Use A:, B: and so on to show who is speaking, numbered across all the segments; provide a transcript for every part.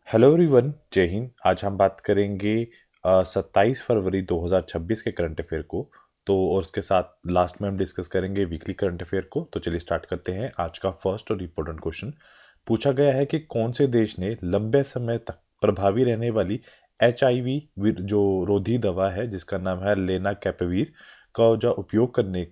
A: Hello everyone, जय हिंद। आज हम बात करेंगे 27 फरवरी 2026 के करंट अफेयर को। तो और उसके साथ लास्ट में हम डिस्कस करेंगे वीकली करंट अफेयर को। तो चलिए स्टार्ट करते हैं। आज का फर्स्ट और इम्पोर्टेंट क्वेश्चन पूछा गया है कि कौन से देश ने लंबे समय तक प्रभावी रहने वाली HIV जो रोधी दवा है जिसका नाम है लेना कैपेवीर का जो उपयोग करने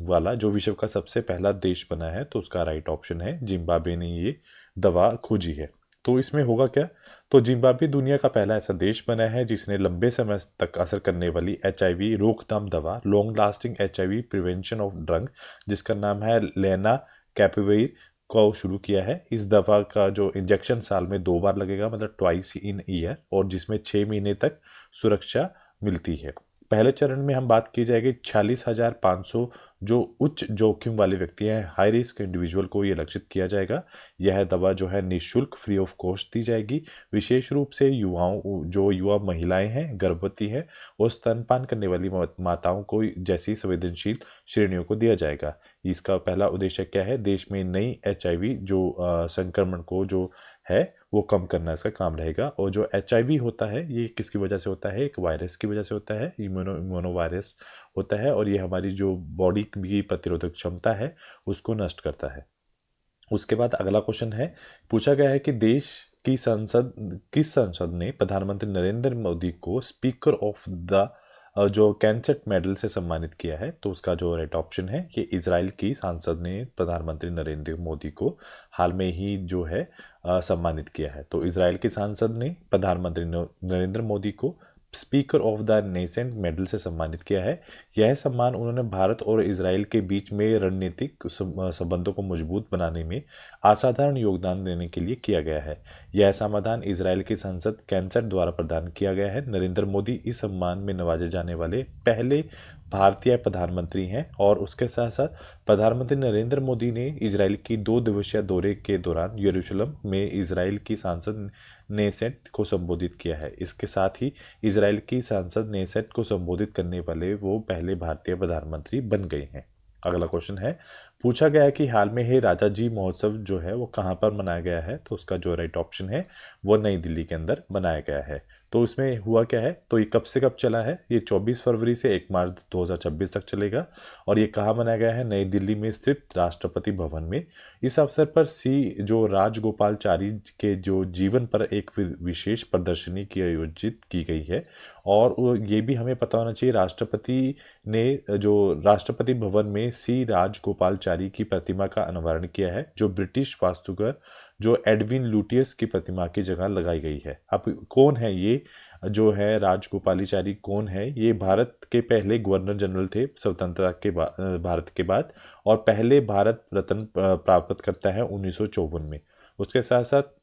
A: वाला जो विश्व का सबसे पहला देश बना है। तो उसका राइट ऑप्शन है जिम्बाब्वे ने ये दवा खोजी है। तो इसमें होगा क्या? तो जिम्बाब्वे दुनिया का पहला ऐसा देश बना है जिसने लंबे समय तक असर करने वाली HIV रोकथाम दवा long lasting HIV prevention of drug जिसका नाम है लेना कैपेवेर को शुरू किया है। इस दवा का जो इंजेक्शन साल में 2 बार लगेगा, मतलब ट्वाइस इन ईयर, और जिसमें 6 महीने तक सुरक्षा मिलती है। पहले चरण में हम बात की जाएगी 46,500 जो उच्च जोखिम वाले व्यक्ति हैं, हाई रिस्क इंडिविजुअल को ये लक्षित किया जाएगा। यह दवा जो है निःशुल्क फ्री ऑफ कॉस्ट दी जाएगी। विशेष रूप से युवाओं जो युवा महिलाएं हैं, गर्भवती हैं और स्तनपान करने वाली माताओं को जैसी संवेदनशील श्रेणियों को दिया जाएगा। इसका पहला उद्देश्य क्या है? देश में नई HIV जो संक्रमण को जो है वो कम करना इसका काम रहेगा। और जो HIV होता है ये किसकी वजह से होता है? एक वायरस की वजह से होता है, इम्यूनो वायरस होता है, और ये हमारी जो बॉडी की प्रतिरोधक क्षमता है उसको नष्ट करता है। उसके बाद अगला क्वेश्चन है, पूछा गया है कि देश की संसद किस संसद ने प्रधानमंत्री नरेंद्र मोदी को स्पीकर ऑफ द जो कैंसेट मेडल से सम्मानित किया है। तो उसका जो राइट ऑप्शन है ये इजराइल की सांसद ने प्रधानमंत्री नरेंद्र मोदी को हाल में ही जो है सम्मानित किया है। तो इजराइल की सांसद ने प्रधानमंत्री नरेंद्र मोदी को speaker of the nation medal से सम्मानित किया है। यह सम्मान उन्होंने भारत और इजराइल के बीच में रणनीतिक संबंधों को मजबूत बनाने में असाधारण योगदान देने के लिए किया गया है। यह समाधान इजराइल की संसद कैंसर द्वारा प्रदान किया गया है। नरेंद्र मोदी इस सम्मान में नवाजे जाने वाले पहले भारतीय प्रधानमंत्री हैं। और उसके साथ साथ प्रधानमंत्री नरेंद्र मोदी ने इजराइल की 2 दिवसीय दौरे के दौरान यरूशलेम में इजराइल की सांसद नेसेट को संबोधित किया है। इसके साथ ही इजराइल की सांसद नेसेट को संबोधित करने वाले वो पहले भारतीय प्रधानमंत्री बन गए हैं। अगला क्वेश्चन है, पूछा गया है कि हाल में ही राजा जी महोत्सव जो है वो कहाँ पर मनाया गया है। तो उसका जो राइट ऑप्शन है वो नई दिल्ली के अंदर बनाया गया है। तो इसमें हुआ क्या है? तो ये कब से कब चला है? ये 24 फरवरी से 1 मार्च 2026 तक चलेगा। और ये कहाँ मनाया गया है? नई दिल्ली में स्थित राष्ट्रपति भवन में। इस अवसर पर जो राजगोपालचारी के जो जीवन पर एक विशेष प्रदर्शनी की आयोजित की गई है। और ये भी हमें पता होना चाहिए, राष्ट्रपति ने जो राष्ट्रपति भवन में राजगोपालचारी की प्रतिमा का अनावरण किया है, जो ब्रिटिश वास्तुकार जो एडविन लुटियस की प्रतिमा की जगह लगाई गई है। अब कौन है ये जो है राजगोपालाचारी? कौन है ये? भारत के पहले गवर्नर जनरल थे स्वतंत्रता के भारत के बाद, और पहले भारत रत्न प्राप्त करता है 1954 में। उसके साथ साथ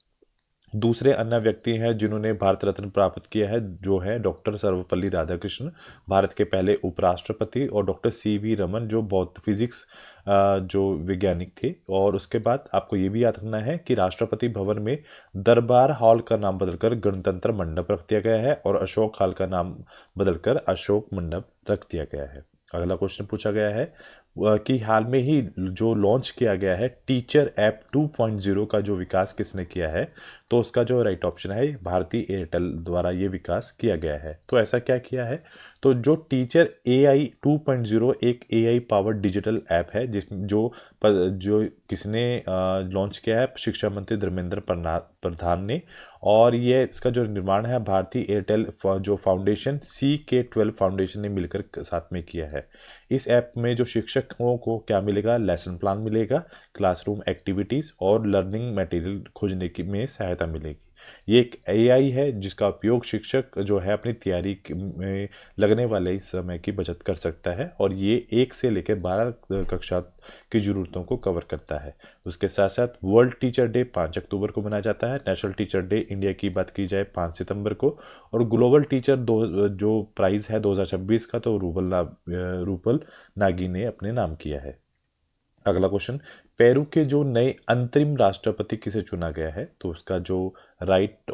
A: दूसरे अन्य व्यक्ति हैं जिन्होंने भारत रत्न प्राप्त किया है, जो है डॉक्टर सर्वपल्ली राधाकृष्णन, भारत के पहले उपराष्ट्रपति, और डॉक्टर CV रमन जो भौत फिजिक्स जो वैज्ञानिक थे। और उसके बाद आपको ये भी याद रखना है कि राष्ट्रपति भवन में दरबार हॉल का नाम बदलकर गणतंत्र मंडप रख दिया गया है, और अशोक हॉल का नाम बदलकर अशोक मंडप रख दिया गया है। अगला क्वेश्चन पूछा गया है कि हाल में ही जो लॉन्च किया गया है टीचर ऐप 2.0 का जो विकास किसने किया है। तो उसका जो राइट ऑप्शन है भारती एयरटेल द्वारा ये विकास किया गया है। तो ऐसा क्या किया है? तो जो टीचर AI 2.0 एक AI पावर्ड डिजिटल ऐप है जो किसने लॉन्च किया है? शिक्षा मंत्री धर्मेंद्र प्रधान ने। और ये इसका जो निर्माण है भारतीय एयरटेल जो फाउंडेशन CK12 फाउंडेशन ने मिलकर साथ में किया है। इस ऐप में जो शिक्षकों को क्या मिलेगा? लेसन प्लान मिलेगा, क्लासरूम एक्टिविटीज़ और लर्निंग मटेरियल खोजने की में सहायता मिलेगी। ये एक AI है जिसका उपयोग शिक्षक जो है अपनी तैयारी में लगने वाले समय की बचत कर सकता है, और ये 1 से लेकर 12 कक्षा की ज़रूरतों को कवर करता है। उसके साथ साथ वर्ल्ड टीचर डे 5 अक्टूबर को मनाया जाता है। नेशनल टीचर डे इंडिया की बात की जाए 5 सितंबर को। और ग्लोबल टीचर जो प्राइज़ है 2026 का, तो रूपल नागी ने अपने नाम किया है। अगला क्वेश्चन, पेरू के जो नए अंतरिम राष्ट्रपति किसे चुना गया है, तो उसका जो राइट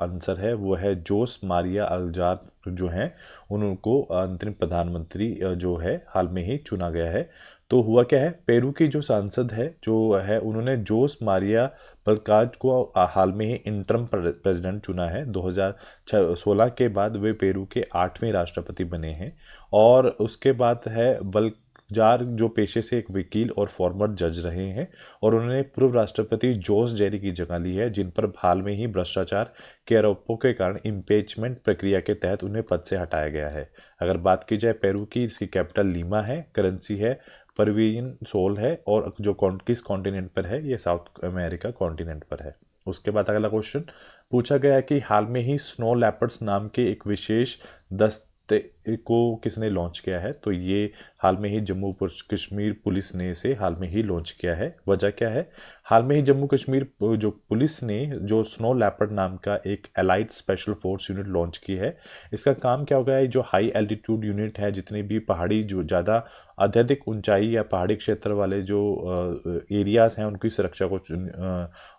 A: आंसर है वो है जोस मारिया अल्जार जो हैं, उनको अंतरिम प्रधानमंत्री जो है हाल में ही चुना गया है। तो हुआ क्या है, पेरू की जो सांसद है जो है उन्होंने जोस मारिया प्रकाश को हाल में ही इंटरम प्रेसिडेंट चुना है। 2016 के बाद वे पेरू के 8वें राष्ट्रपति बने हैं। और उसके बाद है बल्जार जो पेशे से एक वकील और फॉर्मर जज रहे हैं, और उन्होंने पूर्व राष्ट्रपति जोस जेरी की जगह ली है, जिन पर हाल में ही भ्रष्टाचार के आरोपों के कारण इम्पीचमेंट प्रक्रिया के तहत उन्हें पद से हटाया गया है। अगर बात की जाए पेरू की, इसकी कैपिटल लीमा है, करेंसी है परवीन सोल है, और जो किस कॉन्टिनेंट पर है, ये साउथ अमेरिका कॉन्टिनेंट पर है। उसके बाद अगला क्वेश्चन पूछा गया है कि हाल में ही स्नो लेपर्ड्स नाम के एक विशेष दस्ते को किसने लॉन्च किया है, तो ये हाल में ही जम्मू कश्मीर पुलिस ने इसे हाल में ही लॉन्च किया है। वजह क्या है, हाल में ही जम्मू कश्मीर जो पुलिस ने जो स्नो लेपर्ड नाम का एक elite special force unit launch की है। इसका काम क्या होगा है, जो हाई एल्टीट्यूड यूनिट है, जितने भी पहाड़ी जो ज़्यादा अत्यधिक ऊंचाई या पहाड़ी क्षेत्र वाले जो एरियाज़ हैं उनकी सुरक्षा को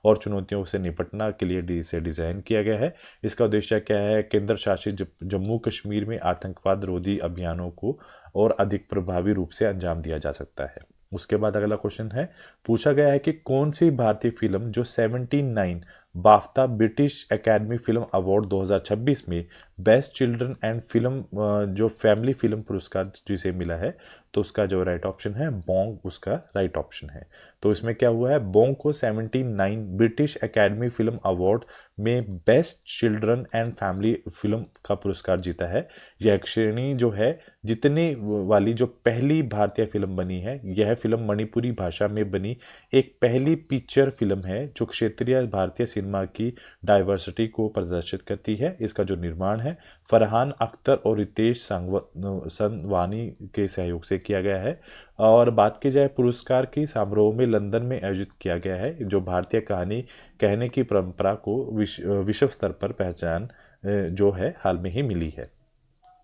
A: और चुनौतियों से निपटना के लिए इसे डिज़ाइन किया गया है। इसका उद्देश्य क्या है, केंद्र शासित जम्मू कश्मीर में आतंकवाद रोधी अभियानों को और अधिक प्रभावी रूप से अंजाम दिया जा सकता है। उसके बाद अगला क्वेश्चन है, पूछा गया है कि कौन सी भारतीय फिल्म जो 79 बाफ्ता ब्रिटिश एकेडमी फिल्म अवार्ड 2026 में बेस्ट चिल्ड्रन एंड फिल्म जो फैमिली फिल्म पुरस्कार जिसे मिला है, तो उसका जो राइट ऑप्शन है बोंग, उसका राइट ऑप्शन है। तो इसमें क्या हुआ है, बोंग को 79 ब्रिटिश एकेडमी फिल्म अवार्ड में best children and family film का पुरस्कार जीता है। यह श्रेणी जो है जितने वाली जो पहली भारतीय फिल्म बनी है, यह फिल्म मणिपुरी भाषा में बनी एक पहली फीचर फिल्म है जो क्षेत्रीय भारतीय सिनेमा की डाइवर्सिटी को प्रदर्शित करती है। इसका जो निर्माण है फरहान अख्तर और रितेश संवानी के सहयोग से किया गया है। और बात की जाए पुरस्कार की, समारोह में लंदन में आयोजित किया गया है, जो भारतीय कहानी कहने की परंपरा को विश्व स्तर पर पहचान जो है हाल में ही मिली है।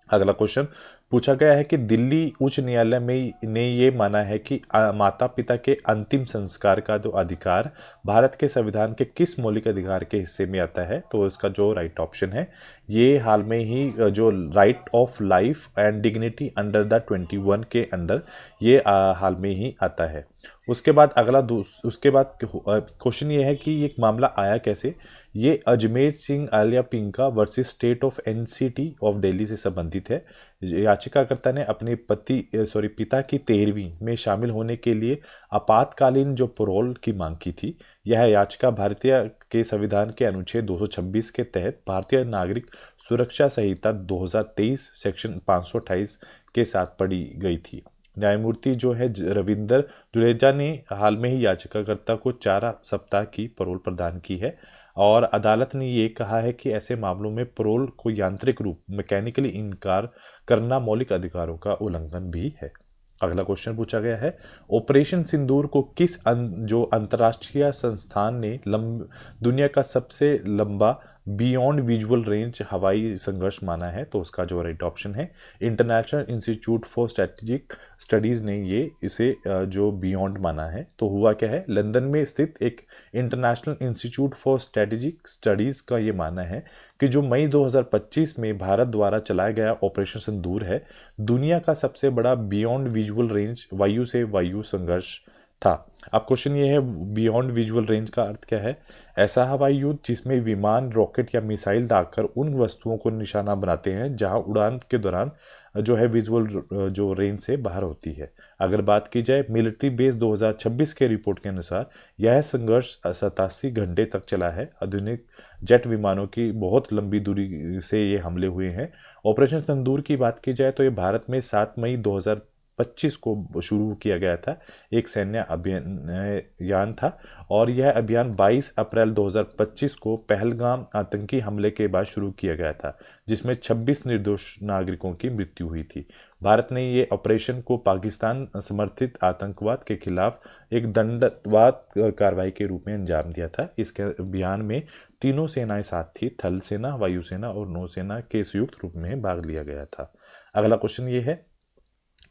A: अगला क्वेश्चन पूछा गया है कि दिल्ली उच्च न्यायालय में ने ये माना है कि माता पिता के अंतिम संस्कार का जो अधिकार भारत के संविधान के किस मौलिक अधिकार के हिस्से में आता है, तो इसका जो राइट ऑप्शन है ये हाल में ही जो right of life and dignity under the 21 के अंडर ये हाल में ही आता है। उसके बाद उसके बाद क्वेश्चन ये है कि ये मामला आया कैसे। ये Ajmer Singh Aliya Pinka versus state of NCT of Delhi से संबंधित है। याचिकाकर्ता ने अपने पिता की 13वीं में शामिल होने के लिए आपातकालीन जो पैरोल की मांग की थी। यह याचिका भारतीय के संविधान के अनुच्छेद 226 के तहत भारतीय नागरिक सुरक्षा संहिता 2023 सेक्शन 528 के साथ पढ़ी गई थी। न्यायमूर्ति जो है रविंदर दुलेजा ने हाल में ही याचिकाकर्ता को 4 सप्ताह की पैरोल प्रदान की है, और अदालत ने ये कहा है कि ऐसे मामलों में पैरोल को यांत्रिक रूप मैकेनिकली इनकार करना मौलिक अधिकारों का उल्लंघन भी है। अगला क्वेश्चन पूछा गया है, ऑपरेशन सिंदूर को किस जो अंतर्राष्ट्रीय संस्थान ने दुनिया का सबसे लंबा बियॉन्ड विजुअल रेंज हवाई संघर्ष माना है, तो उसका जो राइट ऑप्शन है international institute for strategic studies ने ये इसे जो बियॉन्ड माना है। तो हुआ क्या है, लंदन में स्थित एक international institute for strategic studies का ये मानना है कि जो मई 2025 में भारत द्वारा चलाया गया ऑपरेशन सिंदूर है, दुनिया का सबसे बड़ा बियॉन्ड विजुअल रेंज वायु से वायु संघर्ष था। अब क्वेश्चन ये है, बियॉन्ड विजुअल रेंज का अर्थ क्या है। ऐसा हवाई युद्ध जिसमें विमान, रॉकेट या मिसाइल दागकर उन वस्तुओं को निशाना बनाते हैं जहां उड़ान के दौरान जो है विजुअल जो रेंज से बाहर होती है। अगर बात की जाए मिलिट्री बेस 2026 के रिपोर्ट के अनुसार यह संघर्ष 87 घंटे तक चला है। आधुनिक जेट विमानों की बहुत लंबी दूरी से ये हमले हुए हैं। ऑपरेशन सिंदूर की बात की जाए तो ये भारत में 7 मई 2025 को शुरू किया गया था, एक सैन्य अभियान था, और यह अभियान 22 अप्रैल 2025 को पहलगाम आतंकी हमले के बाद शुरू किया गया था, जिसमें 26 निर्दोष नागरिकों की मृत्यु हुई थी। भारत ने ये ऑपरेशन को पाकिस्तान समर्थित आतंकवाद के खिलाफ एक दंडवाद कार्रवाई के रूप में अंजाम दिया था। इसके अभियान में तीनों सेनाएं साथ थी, थल सेना, वायुसेना और नौसेना के संयुक्त रूप में भाग लिया गया था। अगला क्वेश्चन ये है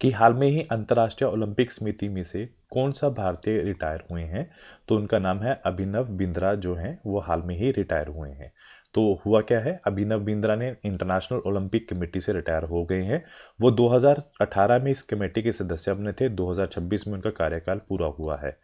A: कि हाल में ही अंतर्राष्ट्रीय ओलंपिक समिति में से कौन सा भारतीय रिटायर हुए हैं। तो उनका नाम है अभिनव बिंद्रा, जो हैं वो हाल में ही रिटायर हुए हैं। तो हुआ क्या है, अभिनव बिंद्रा ने इंटरनेशनल ओलंपिक कमेटी से रिटायर हो गए हैं। वो 2018 में इस कमेटी के सदस्य बने थे, 2026 में उनका कार्यकाल पूरा हुआ है।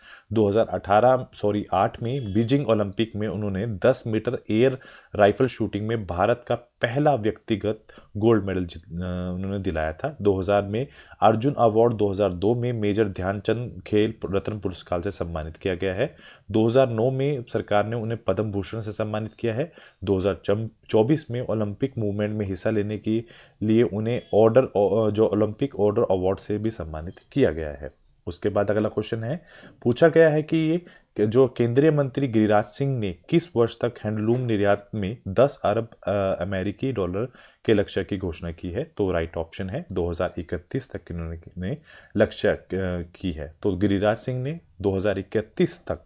A: 8 में बीजिंग ओलंपिक में उन्होंने 10 मीटर एयर राइफल शूटिंग में भारत का पहला व्यक्तिगत गोल्ड मेडल उन्होंने दिलाया था। 2000 में अर्जुन अवार्ड, 2002 में मेजर ध्यानचंद खेल रत्न पुरस्कार से सम्मानित किया गया है। 2009 में सरकार ने उन्हें पद्म भूषण से सम्मानित किया है। 2024 में ओलंपिक मूवमेंट में हिस्सा लेने के लिए उन्हें जो ओलंपिक ऑर्डर अवार्ड से भी सम्मानित किया गया है। उसके बाद अगला क्वेश्चन है, पूछा गया है कि ये जो केंद्रीय मंत्री गिरिराज सिंह ने किस वर्ष तक हैंडलूम निर्यात में 10 अरब अमेरिकी डॉलर के लक्ष्य की घोषणा की है। तो राइट ऑप्शन है 2031 तक इन्होंने लक्ष्य की है। तो गिरिराज सिंह ने 2031 तक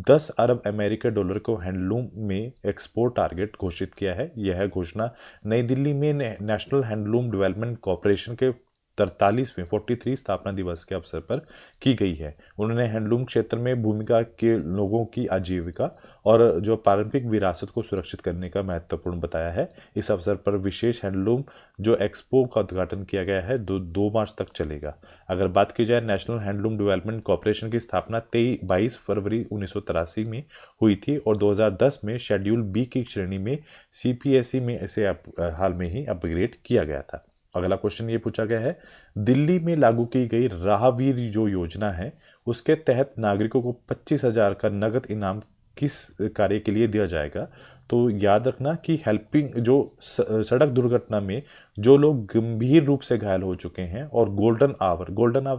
A: 10 अरब अमेरिकी डॉलर को हैंडलूम में एक्सपोर्ट टारगेट घोषित किया है। यह घोषणा नई दिल्ली में नेशनल हैंडलूम डेवलपमेंट कॉरपोरेशन के 43वें स्थापना दिवस के अवसर पर की गई है। उन्होंने हैंडलूम क्षेत्र में भूमिका के लोगों की आजीविका और जो पारंपरिक विरासत को सुरक्षित करने का महत्वपूर्ण बताया है। इस अवसर पर विशेष हैंडलूम जो एक्सपो का उद्घाटन किया गया है, 2 मार्च तक चलेगा। अगर बात की जाए, नेशनल हैंडलूम डेवलपमेंट कॉरपोरेशन की स्थापना 22 फरवरी 1983 में हुई थी और 2010 में शेड्यूल बी की श्रेणी में CPSE में इसे हाल में ही अपग्रेड किया गया था। अगला क्वेश्चन ये पूछा गया है, दिल्ली में लागू की गई राहवीर जो योजना है उसके तहत नागरिकों को 25,000 का नगद इनाम किस कार्य के लिए दिया जाएगा। तो याद रखना कि हेल्पिंग जो सड़क दुर्घटना में जो लोग गंभीर रूप से घायल हो चुके हैं और गोल्डन आवर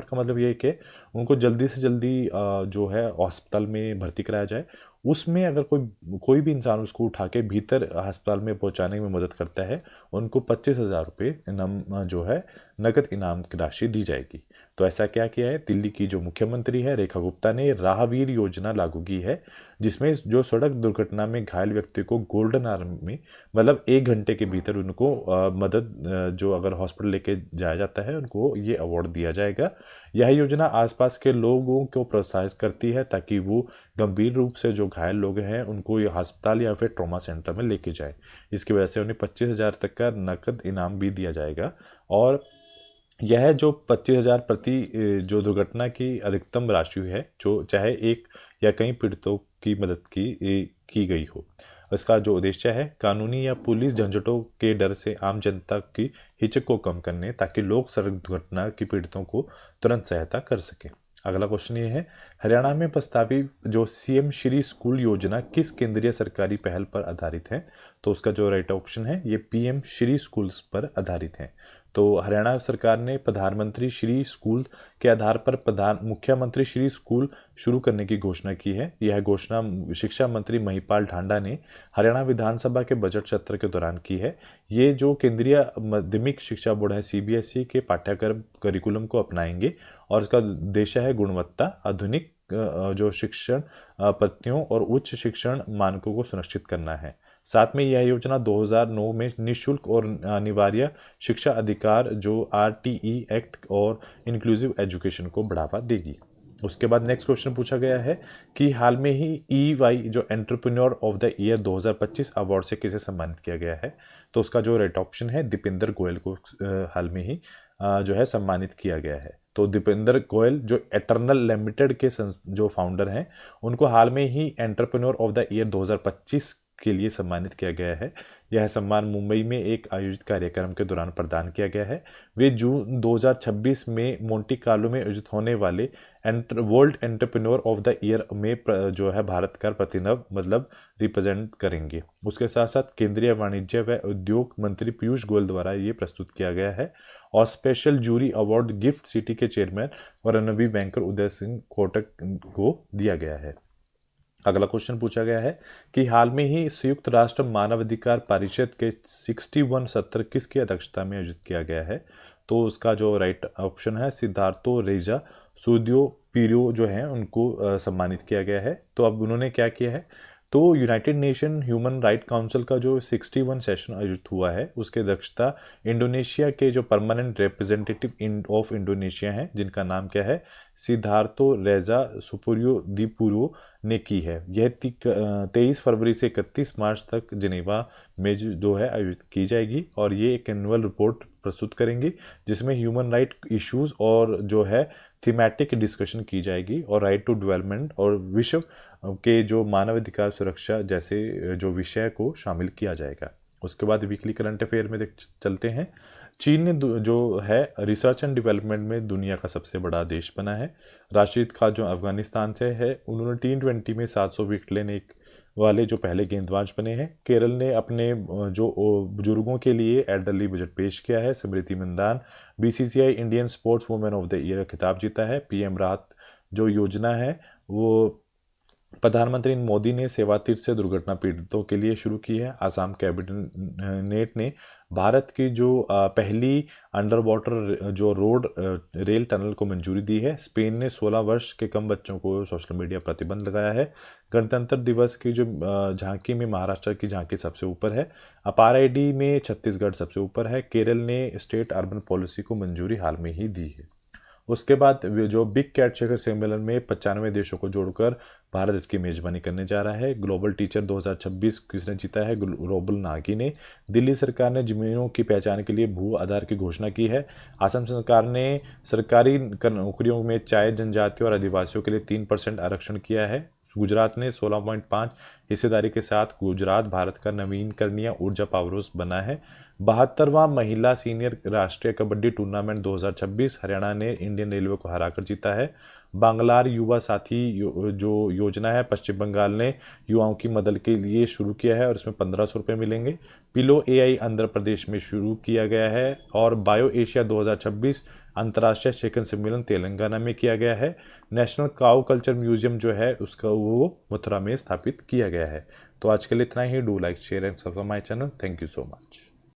A: का मतलब ये है कि उनको जल्दी से जल्दी जो है अस्पताल में भर्ती कराया जाए, उसमें अगर कोई भी इंसान उसको उठा के भीतर अस्पताल में पहुंचाने में मदद करता है, उनको 25,000 रुपये इनाम जो है नकद इनाम की राशि दी जाएगी। तो ऐसा क्या किया है, दिल्ली की जो मुख्यमंत्री है रेखा गुप्ता ने राहवीर योजना लागू की है, जिसमें जो सड़क दुर्घटना में घायल व्यक्ति को गोल्डन आवर में मतलब 1 घंटे के भीतर उनको मदद जो अगर हॉस्पिटल लेके जाया जाता है उनको ये अवार्ड दिया जाएगा। यह योजना आसपास के लोगों को प्रोत्साहित करती है ताकि वो गंभीर रूप से जो घायल लोग हैं उनको ये अस्पताल या फिर ट्रॉमा सेंटर में लेके जाए। इसकी वजह से उन्हें 25,000 तक का नकद इनाम भी दिया जाएगा। और यह जो 25,000 प्रति जो दुर्घटना की अधिकतम राशि है, जो चाहे एक या कई पीड़ितों की मदद की गई हो। इसका जो उद्देश्य है, कानूनी या पुलिस झंझटों के डर से आम जनता की हिचक को कम करने, ताकि लोग सड़क दुर्घटना की पीड़ितों को तुरंत सहायता कर सकें। अगला क्वेश्चन ये है, हरियाणा में प्रस्तावित जो CM श्री स्कूल योजना किस केंद्रीय सरकारी पहल पर आधारित है। तो उसका जो राइट ऑप्शन है ये PM श्री स्कूल्स पर आधारित है। तो हरियाणा सरकार ने प्रधानमंत्री श्री स्कूल के आधार पर मुख्यमंत्री श्री स्कूल शुरू करने की घोषणा की है। यह घोषणा शिक्षा मंत्री महिपाल ढांडा ने हरियाणा विधानसभा के बजट सत्र के दौरान की है। ये जो केंद्रीय माध्यमिक शिक्षा बोर्ड है CBSE के पाठ्यक्रम करिकुलम को अपनाएंगे और इसका उद्देश्य है गुणवत्ता, आधुनिक जो शिक्षण पद्धतियों और उच्च शिक्षण मानकों को सुनिश्चित करना है। साथ में यह योजना 2009 में निःशुल्क और अनिवार्य शिक्षा अधिकार जो RTE एक्ट और इंक्लूसिव एजुकेशन को बढ़ावा देगी। उसके बाद नेक्स्ट क्वेश्चन पूछा गया है कि हाल में ही EY जो entrepreneur of the year 2025 award से किसे सम्मानित किया गया है। तो उसका जो राइट ऑप्शन है दीपेंद्र गोयल को हाल में ही जो है सम्मानित किया गया है। तो दीपेंद्र गोयल जो एटर्नल लिमिटेड के जो फाउंडर हैं, उनको हाल में ही एंटरप्रेन्योर ऑफ द ईयर 2025 के लिए सम्मानित किया गया है। यह सम्मान मुंबई में एक आयोजित कार्यक्रम के दौरान प्रदान किया गया है। वे जून 2026 में मोंटी कार्लो में आयोजित होने वाले world entrepreneur of the year में जो है भारत का प्रतिनिधित्व मतलब रिप्रेजेंट करेंगे। उसके साथ साथ केंद्रीय वाणिज्य व उद्योग मंत्री पीयूष गोयल द्वारा ये प्रस्तुत किया गया है। और special jury award gift city के चेयरमैन और अनुभवी बैंकर उदय सिंह कोटक को दिया गया है। अगला क्वेश्चन पूछा गया है कि हाल में ही संयुक्त राष्ट्र मानवाधिकार परिषद के 61 सत्र किसकी अध्यक्षता में आयोजित किया गया है। तो उसका जो राइट ऑप्शन है सिद्धार्थो रेजा सूदियो पीरियो जो है उनको सम्मानित किया गया है। तो अब उन्होंने क्या किया है, तो United nation human right council का जो 61 सेशन आयोजित हुआ है उसके अध्यक्षता इंडोनेशिया के जो परमानेंट रिप्रेजेंटेटिव ऑफ इंडोनेशिया हैं जिनका नाम क्या है, सिद्धार्थो रेजा सुपुरियो दीपुरो ने की है। यह 23 फरवरी से 31 मार्च तक जिनेवा में जो है आयोजित की जाएगी और ये एक एनुअल रिपोर्ट प्रस्तुत करेंगी जिसमें ह्यूमन राइट इश्यूज और जो है थीमेटिक डिस्कशन की जाएगी और राइट टू डेवलपमेंट और विश्व के जो मानवाधिकार सुरक्षा जैसे जो विषय को शामिल किया जाएगा। उसके बाद वीकली करंट अफेयर में चलते हैं। चीन ने जो है रिसर्च एंड डेवलपमेंट में दुनिया का सबसे बड़ा देश बना है। राशिद खान जो अफगानिस्तान से है उन्होंने T20 में 700 विकेट लेने वाले जो पहले गेंदबाज बने हैं। केरल ने अपने जो बुजुर्गों के लिए एल्डरली बजट पेश किया है। स्मृति मंदान BCCI Indian sports women of the year का खिताब जीता है। PM राहत जो योजना है वो प्रधानमंत्री मोदी ने सेवा तीर्थ से दुर्घटना पीड़ितों के लिए शुरू की है। आसाम कैबिनेट ने भारत की जो पहली अंडर वाटर जो रोड रेल टनल को मंजूरी दी है। स्पेन ने 16 वर्ष के कम बच्चों को सोशल मीडिया प्रतिबंध लगाया है। गणतंत्र दिवस की जो झांकी में महाराष्ट्र की झांकी सबसे ऊपर है। अपार ID में छत्तीसगढ़ सबसे ऊपर है। केरल ने स्टेट अर्बन पॉलिसी को मंजूरी हाल में ही दी है। उसके बाद जो बिग कैट शिखर सम्मेलन में 95 देशों को जोड़कर भारत इसकी मेजबानी करने जा रहा है। ग्लोबल टीचर 2026 किसने जीता है? ग्लोबल नागी ने। दिल्ली सरकार ने जमीनों की पहचान के लिए भू आधार की घोषणा की है। असम सरकार ने सरकारी नौकरियों में चाय जनजाति और आदिवासियों के लिए 3% आरक्षण किया है। गुजरात ने 16.5 हिस्सेदारी के साथ गुजरात भारत का नवीनकरणीय ऊर्जा पावर हाउस बना है। 72वां महिला सीनियर राष्ट्रीय कबड्डी टूर्नामेंट 2026 हरियाणा ने इंडियन रेलवे को हराकर जीता है। बांग्लार युवा साथी जो योजना है पश्चिम बंगाल ने युवाओं की मदद के लिए शुरू किया है और इसमें 1500 रुपये मिलेंगे। पिलो AI आंध्र प्रदेश में शुरू किया गया है और बायो एशिया 2026 अंतर्राष्ट्रीय शिखर सम्मेलन तेलंगाना में किया गया है। नेशनल काउ कल्चर म्यूजियम जो है उसका वो मथुरा में स्थापित किया गया है। तो आज के लिए इतना ही। Do like share and subscribe my channel. Thank you so much.